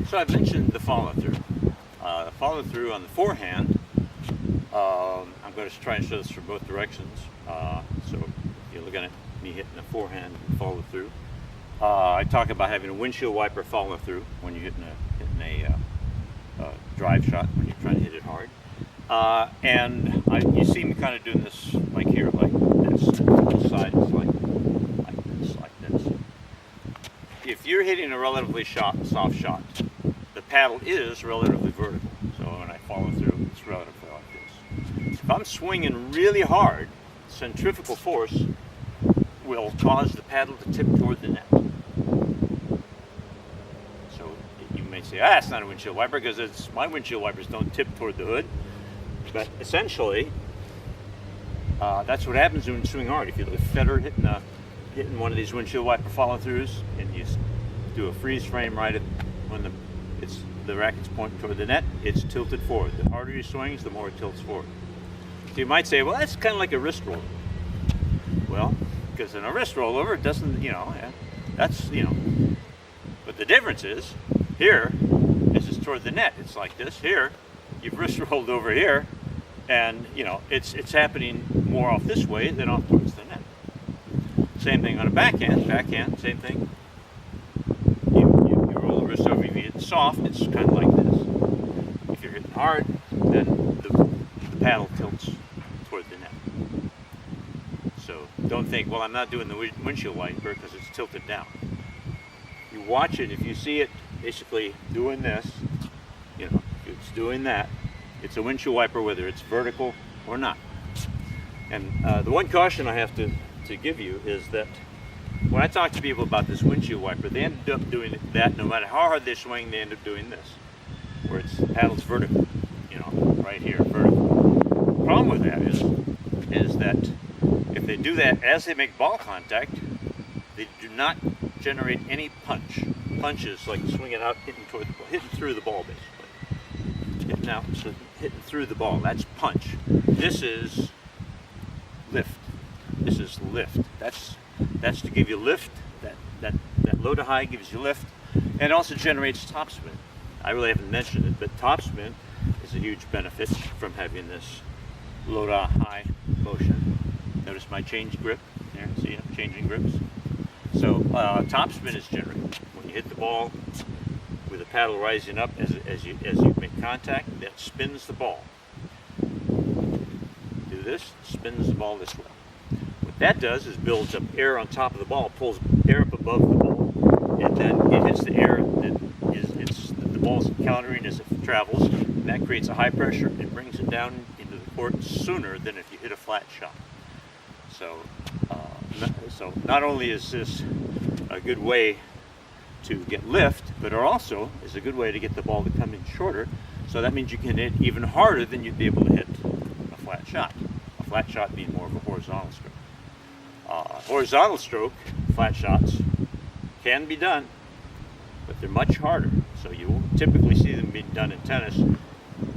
So I mentioned the follow-through. Follow-through on the forehand, I'm going to try and show this from both directions. So you're looking at me hitting the forehand and follow-through. I talk about having a windshield wiper follow-through when you're hitting a drive shot, when you're trying to hit it hard. You see me kind of doing this like here, like this. This side is like this. If you're hitting a relatively soft shot, the paddle is relatively vertical. So when I follow through, it's relatively like this. If I'm swinging really hard, centrifugal force will cause the paddle to tip toward the net. So you may say, it's not a windshield wiper because my windshield wipers don't tip toward the hood. But essentially, that's what happens when you swing hard. If you look at Federer hitting one of these windshield wiper follow-throughs, and you do a freeze frame right at when the racket's pointing toward the net, it's tilted forward. The harder you swings, the more it tilts forward. So you might say, well, that's kind of like a wrist rollover. Well, because in a wrist rollover, it doesn't, that's, but the difference is, here, this is toward the net. It's like this. Here, you've wrist rolled over here, and it's happening more off this way than off towards the net. Same thing on a backhand, same thing. You roll the wrist over, if you hit soft, it's kind of like this. If you're hitting hard, then the paddle tilts toward the net. So don't think, well, I'm not doing the windshield wiper because it's tilted down. You watch it, if you see it basically doing this, if it's doing that, it's a windshield wiper whether it's vertical or not. And the one caution I have to give you is that when I talk to people about this windshield wiper, they end up doing that no matter how hard they swing, they end up doing this, where it's paddle's vertical, right here, vertical. The problem with that is that if they do that as they make ball contact, they do not generate any punch. Punch is like swinging out, hitting through the ball, basically. Hitting out, so hitting through the ball. That's punch. This is lift. This is lift. That's to give you lift. That low to high gives you lift, and also generates topspin. I really haven't mentioned it, but topspin is a huge benefit from having this low to high motion. Notice my change grip there. See, I'm changing grips. So topspin is generated when you hit the ball with the paddle rising up as you make contact. That spins the ball. Do this, spins the ball this way. What that does is builds up air on top of the ball, pulls air up above the ball, and then it hits the air that the ball's encountering as it travels, and that creates a high pressure. It brings it down into the court sooner than if you hit a flat shot. So not only is this a good way to get lift, but it also is a good way to get the ball to come in shorter. So that means you can hit even harder than you'd be able to hit a flat shot. A flat shot being more of a horizontal stroke. Horizontal stroke, flat shots, can be done, but they're much harder. So you won't typically see them being done in tennis,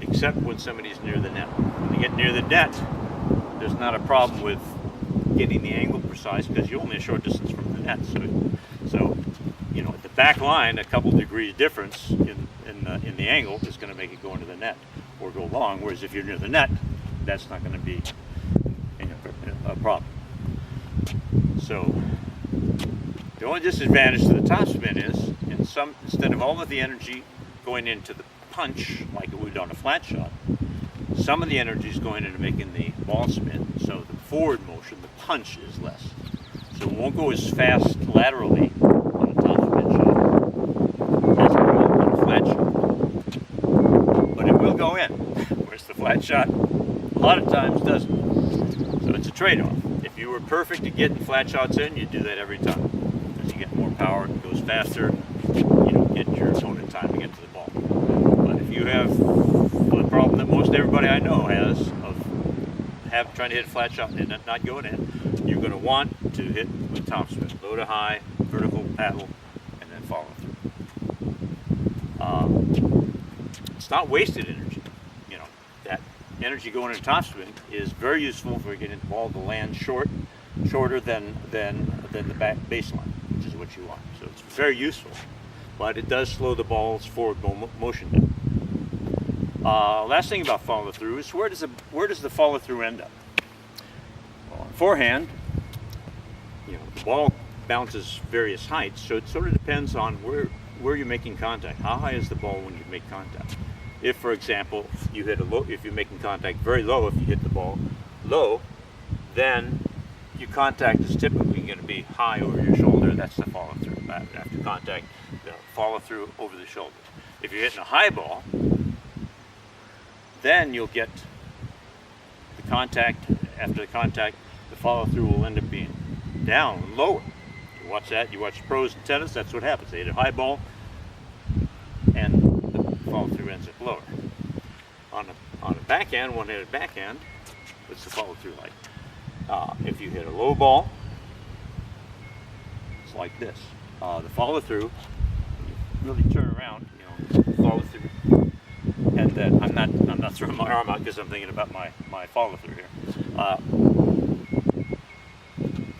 except when somebody's near the net. When you get near the net, there's not a problem with getting the angle precise because you're only a short distance from the net. So at the back line, a couple degrees difference in the angle is going to make it go into the net or go long. Whereas if you're near the net, that's not going to be a problem. So the only disadvantage to the topspin is instead of all of the energy going into the punch like it would on a flat shot, some of the energy is going into making the ball spin. So the forward motion, the punch, is less. So it won't go as fast laterally on a topspin shot as it will on a flat shot. But it will go in, whereas the flat shot a lot of times doesn't. So it's a trade-off. If you were perfect at getting flat shots in, you'd do that every time. Because you get more power, it goes faster, you don't get your opponent time to get to the ball. But if you have the problem that most everybody I know has of trying to hit a flat shot and not going in, you're going to want to hit with topspin, low to high, vertical paddle, and then follow through. It's not wasted energy. That energy going into topspin is very useful for getting the ball to land shorter than the back baseline, which is what you want. So it's very useful. but it does slow the ball's forward motion down. Last thing about follow-through is where does the follow-through end up? Well, on forehand, the ball bounces various heights, so it sort of depends on where you're making contact. How high is the ball when you make contact? If, for example, you hit if you're making contact very low, if you hit the ball low, then your contact is typically going to be high over your shoulder. That's the follow-through. After contact, the follow-through over the shoulder. If you're hitting a high ball, then you'll get the contact. After the contact, the follow-through will end up being down, lower. You watch that. You watch pros in tennis. That's what happens. They hit a high ball, and the follow-through ends up lower. On a backhand, one-handed backhand, what's the follow-through like? If you hit a low ball, it's like this. The follow-through, you really turn around, follow through, and then I'm not throwing my arm out because I'm thinking about my follow-through here.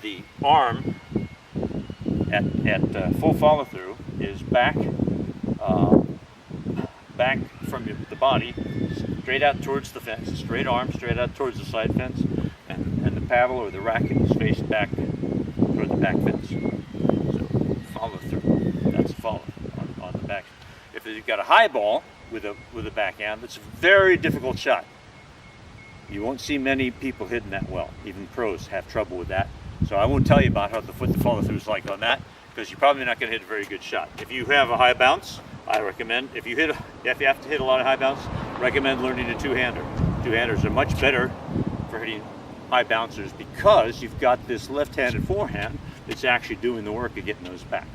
The arm at full follow-through is back from the body, straight out towards the fence. Straight arm, straight out towards the side fence, and the paddle or the racket is faced back toward the back fence. So follow through. That's a follow on the back. If you've got a high ball with a backhand, that's a very difficult shot. You won't see many people hitting that well. Even pros have trouble with that. So I won't tell you about what the follow through is like on that, because you're probably not going to hit a very good shot. If you have a high bounce, I recommend, if you have to hit a lot of high bounce, recommend learning a two-hander. Two-handers are much better for hitting high bouncers because you've got this left-handed forehand that's actually doing the work of getting those back.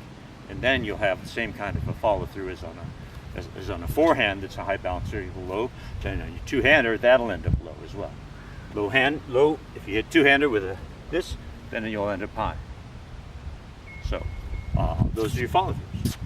And then you'll have the same kind of a follow-through as on a forehand that's a high bouncer, low. Then on your two-hander, that'll end up low as well. Low, if you hit two-hander with this, then you'll end up high. So those are your follow-throughs.